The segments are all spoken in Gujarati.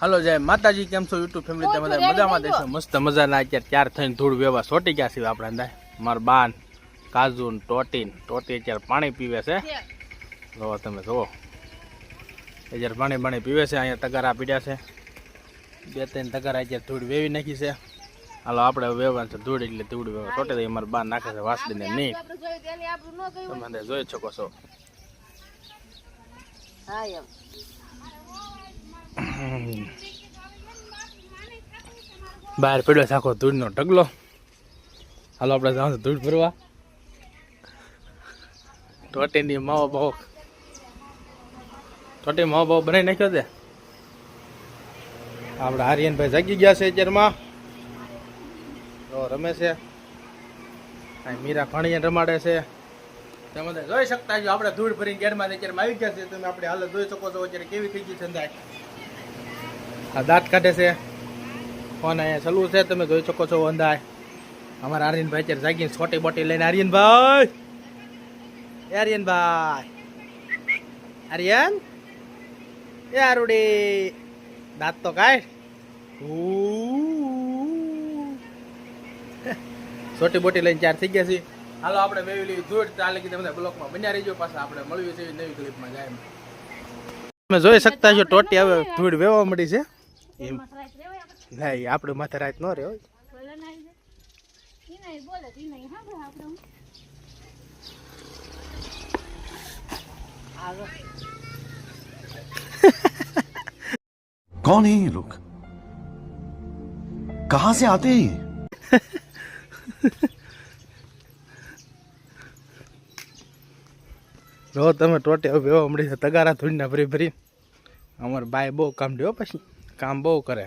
હાલો જય માતાજી, કેમ છો યુટ્યુબ ફેમિલી? તમે મજામાં દેશો? મસ્ત મજાના અત્યારે ત્યાર થઈને ધૂળ વેવા સોટી ગયા છે આપણે અંદર. મારા બાન કાજુ ટોટી અત્યારે પાણી પીવે છે. જોવો તમે જોવો, અત્યારે પાણી પીવે છે. અહીંયા તગારા પીડ્યા છે, 2-3 તગારા અત્યારે ધૂળ વેવી નાખી છે. હાલો આપણે વેવાનું છે ધૂળ, એટલે ધૂળ વેવા સોટે દઈએ. મારા બાન નાખે છે વાસળીને નહીં, તમે જોઈ શકો છો. બહાર પડ્યો આખો ધૂળનો ઢગલો. હાલો આપણે જાઉં ધૂળ ભરવા. ટોટીની માવો ભાવ બનાવી નાખ્યો છે. આપણે આર્યનભાઈ જાગી ગયા છે અત્યારમાં, રમે છે. મીરા પાણી રમાડે છે. તમે જોઈ શકતા છો આપણે ધૂળ ભરીને ગેરમાં અત્યારે આવી ગયા છે. તમે આપણે હાલત જોઈ શકો છો અત્યારે કેવી થઈ ગઈ છે. આ દાંત કાઢે છે. ફોન અહીંયા ચાલુ છે, તમે જોઈ શકો છો. અંધાય અમારા આર્યનભાઈ અત્યારે જાગીને છોટી બોટી લઈને આર્યન એ આરુડી દાંત તો કાઢ. છોટી બોટી લઈને ચાર થઈ ગયા છે. હાલો આપણે વેવી ધૂળ ચાલે કે તમને બ્લોકમાં બન્યા રહીજો. પાછા આપણે મળ્યું છે નવી ક્લિપમાં જાય. તમે જોઈ શકતા છો ટોટી હવે ધૂળ વેવા મળી છે. એમ નહીં, આપણે માથે રાત ન રે હોય. कौन है ये लोग? कहां से आते हैं? જો તમે ટોટી હવે વેવા મળી છે તગારા ધૂળના ભરી. અમારા બાય બહુ કામ દો, પછી કામ બહુ કરે.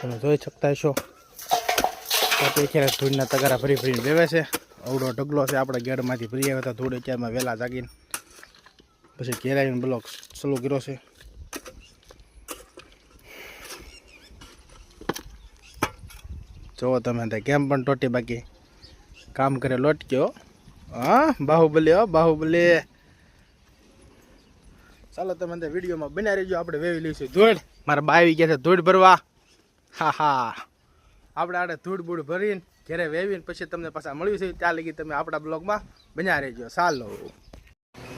તમે જોઈ શકતા છો ધૂળના તગારા ભરીને વેવે છે. અવડો ઢગલો છે. આપણે ગેડમાંથી ભરી આવ્યા હતા ધૂળ અત્યારમાં વહેલા જાગીને, પછી ઘેરાવીને બ્લોક ચાલુ કર્યો છે. જોવો તમે કેમ પણ ટોટી બાકી કામ કરે લોટક્યો. હા બાહુબલી. ચાલો તમે વિડીયોમાં બન્યા રહેજો. આપણે વેવી લઈશું ધૂળ. મારા બા આવી ગયા છે ધૂળ ભરવા. હા આપણે આડે ધૂળ બૂળ ભરીને ઘરે વેવીને પછી તમને પાછા મળ્યું છે. ત્યાં લગી તમે આપણા બ્લોગમાં બન્યા રહેજો. ચાલો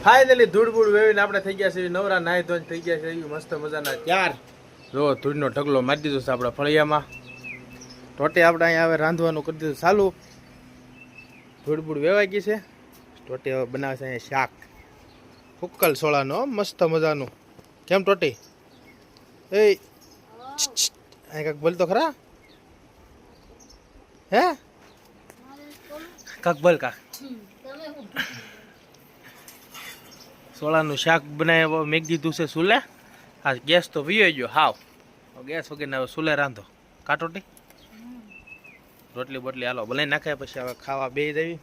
ફાઇનલી ધૂળ બૂળ વેવીને આપણે થઈ ગયા છે નવરા, નાહી ધોઈને થઈ ગયા છે મસ્ત મજાના ત્યાર. જો ધૂળનો ઢગલો મારી દીધો છે આપણા ફળિયામાં. ટોટી આપણે અહીંયા હવે રાંધવાનું કરી દીધું ચાલુ. ધૂળ બૂળ વેવાઈ ગઈ છે. ટોટી હવે બનાવે છે અહીંયા શાક ફુક્કલ સોળાનો મસ્ત મજાનું. કેમ ટોટી? એ અહીં કાંક બોલ તો ખરા. હે કાક બોલ કાક. સોળાનું શાક બનાવી મેં દીધું છે સુલે. આ ગેસ તો વીયો ગયો હાવ. ગેસ વગેરે હવે સુલે રાંધો. કાટોટી રોટલી બોટલી હાલો ભલે નાખે. પછી હવે ખાવા બે જવી.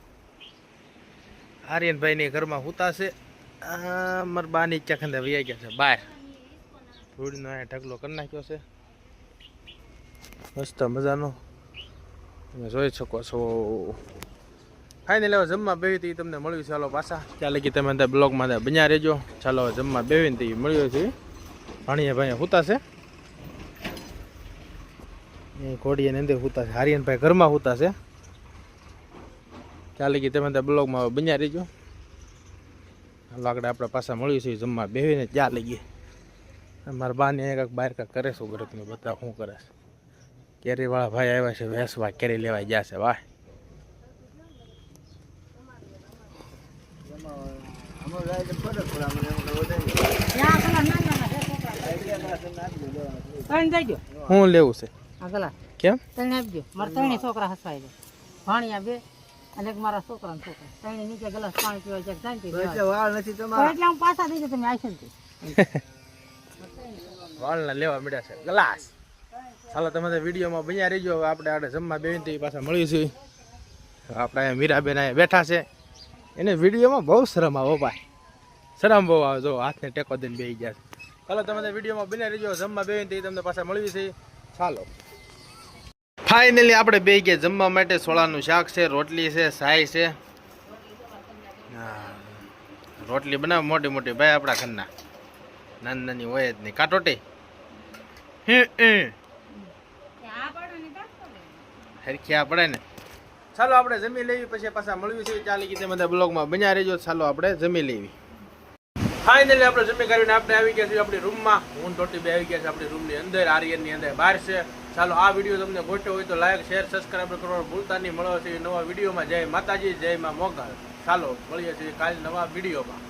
આર્યનભાઈની ઘરમાં હુતા છે. મારા બાની ચાખંદા વૈયા ગયા છે બહાર. ધૂળનો અહીંયા ઢગલો કરી નાખ્યો છે મસ્ત મજાનો, તમે જોઈ શકો છો. ફાઇનલ હવે જમવા બેવી હતી તમને મળ્યું છે. ચાલો પાછા ત્યાં લગી તમે અંદર બ્લોગમાં બન્યા રહેજો. ચાલો હવે જમવા બેવીને તે મળ્યું છે. ભાણીયા હુતા છે. એ કોડીયાની અંદર હુતા છે. આર્યનભાઈ ઘરમાં હુતા છે. ત્યાં લગી તમે અંદર બ્લોગમાં બન્યા રહેજો. હાલો આગળ આપણે પાછા મળ્યું છે જમવા બેવીને. ત્યાં લગી મારા બાને કાંઈક બહાર કાંઈક કરે શું કરે તમે બતાવો શું કરે છે. કેરીવાળા ભાઈ આવ્યા છે વેસવા, કેરી લેવા ગયા છે. વાહ શું લેવું છે? કેમ છોકરા હસવાય છે ભાણિયા બે અને મારા છોકરા ત્રણે નીચે ગ્લાસ પાણી પીવા એટલે હું પાછા દઈ તમે આવશો વાળના લેવા મળ્યા છે ગ્લાસ. ચાલો તમે વિડીયોમાં બન્યા રહીજો. હવે આપણે આડે જમવા બેવીને પાછા મળ્યું છે. આપણે અહીંયા મીરાબેન અહીંયા બેઠા છે. એને વિડીયોમાં બહુ શરમ આવે ભાઈ, શરમ બહુ આવે. જો હાથને ટેકો દઈને બેસી ગયા છે. ચાલો તમે વિડીયોમાં બન્યા રહીજો. જમવા બેવીને તમને પાછા મળ્યું છે. ચાલો ફાઇનલી આપણે બે ગયા જમવા માટે. સોળાનું શાક છે, રોટલી છે, સાય છે. રોટલી બનાવ મોટી મોટી ભાઈ આપણા ઘરના. નાની નાની હોય જ નહીં કાટોટી હરખ્યા પડે ને. ચાલો આપણે જમી લેવી પછી પાછા મળવી છે. ચાલી ગઈ બધા બ્લોગમાં બન્યા રહેજો. ચાલો આપણે જમી લેવી. ફાઇનલી આપણે જમી કરીને આપણે આવી ગયા છીએ આપણી રૂમમાં. હું ટોટી બે આવી ગયા છે આપણી રૂમની અંદર, આર્યનની અંદર બહાર છે. ચાલો આ વિડીયો તમને ગોઠવ્યો હોય તો લાઈક શેર સબસ્ક્રાઈબ કરવાનું ભૂલતા નહીં. મળો છે નવા વિડીયોમાં. જય માતાજી, જય માં મોગલ. ચાલો મળીએ છીએ કાલ નવા વિડીયોમાં.